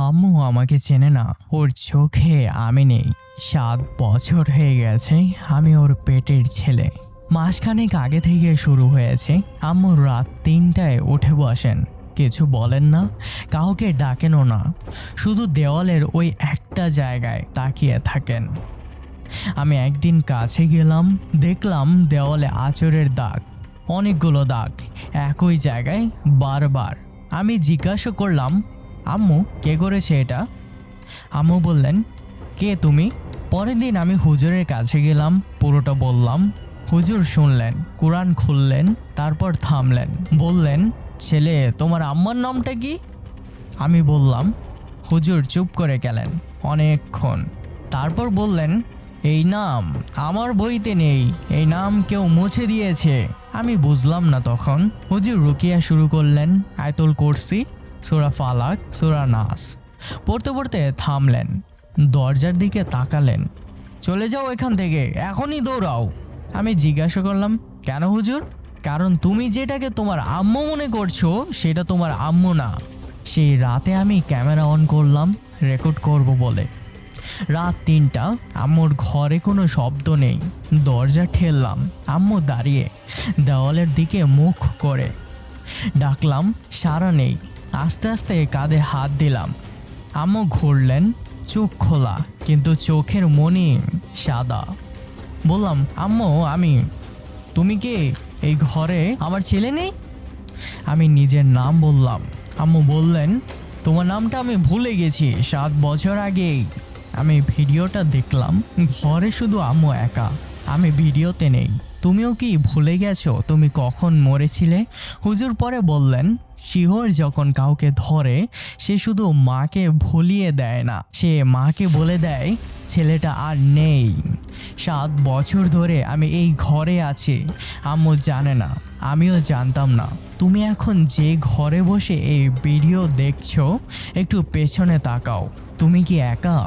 আম্মু আমাকে চেনে না, ওর চোখে আমি নেই। 7 বছর হয়ে গেছে আমি ওর পেটের ছেলে। মাসখানেক আগে থেকে শুরু হয়েছে। আম্মু রাত 3টায় উঠে বসেন, কিছু বলেন না, কাউকে ডাকেনও না, শুধু দেওয়ালের ওই একটা জায়গায় তাকিয়ে থাকেন। আমি একদিন কাছে গেলাম, দেখলাম দেওয়ালে আঁচড়ের দাগ, অনেকগুলো দাগ একই জায়গায় বারবার। আমি জিজ্ঞাসা করলাম, আম্মু কে করেছে এটা? আম্মু বললেন, কে তুমি? পরের দিন আমি হুজুরের কাছে গেলাম, পুরোটা বললাম। হুজুর শুনলেন, কোরআন খুললেন, তারপর থামলেন, বললেন, ছেলে তোমার আম্মার নামটা কি? আমি বললাম। হুজুর চুপ করে গেলেন অনেকক্ষণ, তারপর বললেন, এই নাম আমার বইতে নেই, এই নাম কেউ মুছে দিয়েছে। আমি বুঝলাম না তখন। হুজুর রুকিয়া শুরু করলেন, আয়াতুল কুরসি, সূরা ফালাক, সূরা নাস পড়তে পড়তে থামলেন, দরজার দিকে তাকালেন। চলে যাও এখান থেকে, এখনই দৌড়াও। আমি জিজ্ঞাসা করলাম, কেন হুজুর? কারণ তুমি যেটাকে তোমার আম্মু মনে করছো সেটা তোমার আম্মু না। সেই রাতে আমি ক্যামেরা অন করলাম রেকর্ড করব বলে। রাত 3টা, আম্মুর ঘরে কোনো শব্দ নেই। দরজা ঠেললাম, আম্মু দাঁড়িয়ে দেওয়ালের দিকে মুখ করে। ডাকলাম, সাড়া নেই। আস্তে আস্তে কাঁধে হাত দিলাম। আম্মু ঘুরলেন, চোখ খোলা কিন্তু চোখের মনি সাদা। বললাম, আম্মু তুমি কে? এই ঘরে আমার ছেলে নেই? আমি নিজের নাম বললাম। আম্মু বললেন, তোমার নামটা আমি ভুলে গেছি 7 বছর আগেই। আমি ভিডিওটা দেখলাম, ঘরে শুধু আম্মু একা, আমি ভিডিওতে নেই। তুমিও কি ভুলে গেছো তুমি কখন মরেছিলে? হুজুর পরে বললেন, শিহর যখন কাউকে ধরে সে শুধু মাকে ভুলিয়ে দেয় না, সে মাকে বলে দেয় ছেলেটা আর নেই। 7 বছর ধরে আমি এই ঘরে আছি, আম্মু জানে না, আমিও জানতাম না। তুমি এখন যে ঘরে বসে এই ভিডিও দেখছো, একটু পেছনে তাকাও, তুমি কি একা?